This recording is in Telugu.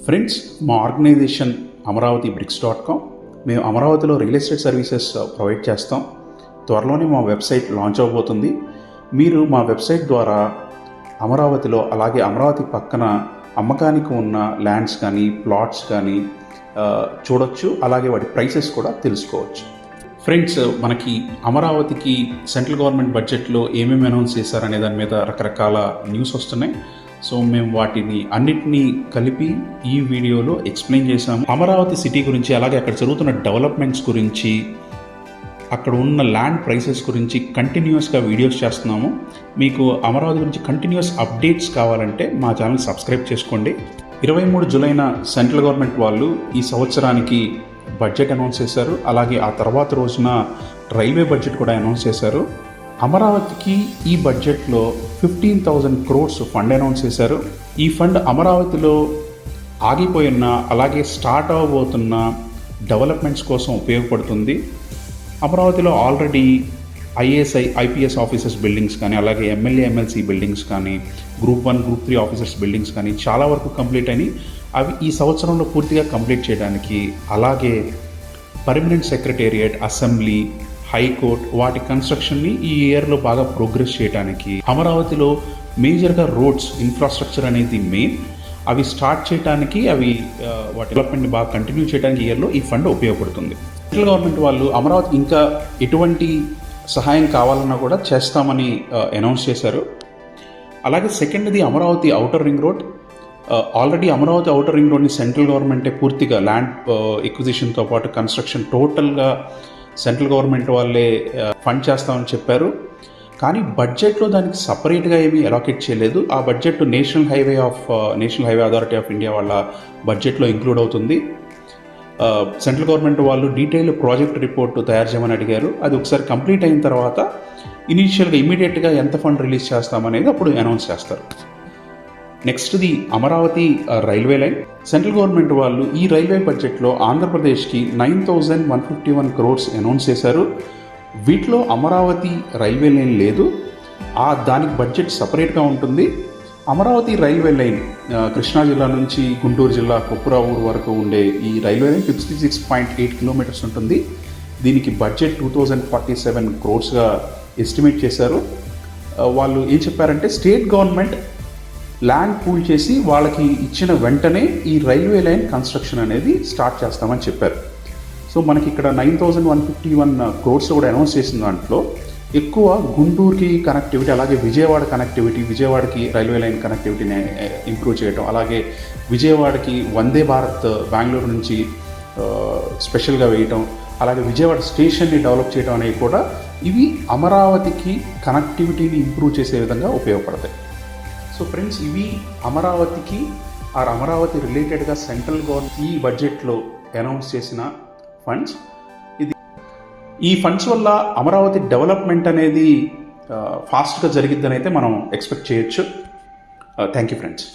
ఫ్రెండ్స్, మా ఆర్గనైజేషన్ amravati.bricks.com. మేము అమరావతిలో రియల్ ఎస్టేట్ సర్వీసెస్ ప్రొవైడ్ చేస్తాం. త్వరలోనే మా వెబ్సైట్ లాంచ్ అవబోతుంది. మీరు మా వెబ్సైట్ ద్వారా అమరావతిలో అలాగే అమరావతి పక్కన అమ్మకానికి ఉన్న ల్యాండ్స్ కానీ ప్లాట్స్ కానీ చూడొచ్చు. అలాగే వాటి ప్రైసెస్ కూడా తెలుసుకోవచ్చు. ఫ్రెండ్స్, మనకి అమరావతికి సెంట్రల్ గవర్నమెంట్ బడ్జెట్లో ఏమేమి అనౌన్స్ చేశారనే దాని మీద రకరకాల న్యూస్ వస్తున్నాయి. సో మేము వాటిని అన్నిటినీ కలిపి ఈ వీడియోలో ఎక్స్ప్లెయిన్ చేశాము. అమరావతి సిటీ గురించి, అలాగే అక్కడ జరుగుతున్న డెవలప్మెంట్స్ గురించి, అక్కడ ఉన్న ల్యాండ్ ప్రైసెస్ గురించి కంటిన్యూస్గా వీడియోస్ చేస్తున్నాము. మీకు అమరావతి గురించి కంటిన్యూస్ అప్డేట్స్ కావాలంటే మా ఛానల్ సబ్స్క్రైబ్ చేసుకోండి. 23 జూలైన సెంట్రల్ గవర్నమెంట్ వాళ్ళు ఈ సంవత్సరానికి బడ్జెట్ అనౌన్స్ చేశారు. అలాగే ఆ తర్వాత రోజున రైల్వే బడ్జెట్ కూడా అనౌన్స్ చేశారు. అమరావతికి ఈ బడ్జెట్లో 15,000 crores ఫండ్ అనౌన్స్ చేశారు. ఈ ఫండ్ అమరావతిలో ఆగిపోయిన అలాగే స్టార్ట్ అవ్వబోతున్న డెవలప్మెంట్స్ కోసం ఉపయోగపడుతుంది. అమరావతిలో ఆల్రెడీ ఐపీఎస్ ఆఫీసర్స్ బిల్డింగ్స్ కానీ, అలాగే ఎమ్మెల్యే ఎమ్మెల్సీ బిల్డింగ్స్ కానీ, గ్రూప్ 1 గ్రూప్ 3 ఆఫీసర్స్ బిల్డింగ్స్ కానీ చాలా వరకు కంప్లీట్ అయినాయి. అవి ఈ సంవత్సరంలో పూర్తిగా కంప్లీట్ చేయడానికి, అలాగే పర్మనెంట్ సెక్రటేరియట్, అసెంబ్లీ, హైకోర్టు వాటి కన్స్ట్రక్షన్ని ఈ ఇయర్లో బాగా ప్రోగ్రెస్ చేయడానికి, అమరావతిలో మేజర్గా రోడ్స్ ఇన్ఫ్రాస్ట్రక్చర్ అనేది మెయిన్, అవి స్టార్ట్ చేయడానికి, వాటి డెవలప్మెంట్ని బాగా కంటిన్యూ చేయడానికి ఇయర్లో ఈ ఫండ్ ఉపయోగపడుతుంది. సెంట్రల్ గవర్నమెంట్ వాళ్ళు అమరావతి ఇంకా ఎటువంటి సహాయం కావాలన్నా కూడా చేస్తామని అనౌన్స్ చేశారు. అలాగే సెకండ్ది Amaravati outer ring road. Already Amaravati outer ring రోడ్ని సెంట్రల్ గవర్నమెంటే పూర్తిగా ల్యాండ్ ఎక్విజిషన్తో పాటు కన్స్ట్రక్షన్ టోటల్గా సెంట్రల్ గవర్నమెంట్ వాళ్ళే ఫండ్ చేస్తామని చెప్పారు. కానీ బడ్జెట్లో దానికి సపరేట్గా ఏమీ అలాకేట్ చేయలేదు. ఆ budget national highway authority of India వాళ్ళ బడ్జెట్లో ఇంక్లూడ్ అవుతుంది. సెంట్రల్ గవర్నమెంట్ వాళ్ళు డీటెయిల్ ప్రాజెక్ట్ రిపోర్ట్ తయారు చేయమని అడిగారు. అది ఒకసారి కంప్లీట్ అయిన తర్వాత ఇమీడియట్గా ఎంత ఫండ్ రిలీజ్ చేస్తామనేది అప్పుడు అనౌన్స్ చేస్తారు. నెక్స్ట్ది Amaravati railway line. Central government వాళ్ళు ఈ రైల్వే బడ్జెట్లో ఆంధ్రప్రదేశ్కి 9,151 crores అనౌన్స్ చేశారు. వీటిలో అమరావతి రైల్వే లైన్ లేదు. దానికి బడ్జెట్ సపరేట్గా ఉంటుంది. అమరావతి రైల్వే లైన్ కృష్ణా జిల్లా నుంచి గుంటూరు జిల్లా కొప్పురావూరు వరకు ఉండే ఈ రైల్వే లైన్ 56.8 kilometers ఉంటుంది. దీనికి బడ్జెట్ 2,047 crores ఎస్టిమేట్ చేశారు. వాళ్ళు ఏం చెప్పారంటే, స్టేట్ గవర్నమెంట్ ల్యాండ్ పూల్ చేసి వాళ్ళకి ఇచ్చిన వెంటనే ఈ రైల్వే లైన్ కన్స్ట్రక్షన్ అనేది స్టార్ట్ చేస్తామని చెప్పారు. సో మనకి ఇక్కడ 9,151 crores కూడా అనౌన్స్ చేసిన దాంట్లో ఎక్కువ గుంటూరుకి కనెక్టివిటీ, అలాగే విజయవాడకి రైల్వే లైన్ కనెక్టివిటీని ఇంప్రూవ్ చేయడం, అలాగే విజయవాడకి వందే భారత్ బెంగళూరు నుంచి స్పెషల్గా వేయటం, అలాగే విజయవాడ స్టేషన్ని డెవలప్ చేయడం అనేవి కూడా ఇవి అమరావతికి కనెక్టివిటీని ఇంప్రూవ్ చేసే విధంగా ఉపయోగపడతాయి. సో ఫ్రెండ్స్, ఇవి అమరావతి రిలేటెడ్గా సెంట్రల్ గవర్నమెంట్ ఈ బడ్జెట్లో అనౌన్స్ చేసిన ఫండ్స్. ఈ ఫండ్స్ వల్ల అమరావతి డెవలప్మెంట్ అనేది ఫాస్ట్గా జరిగిద్దని అయితే మనం ఎక్స్పెక్ట్ చేయొచ్చు. Thank you friends.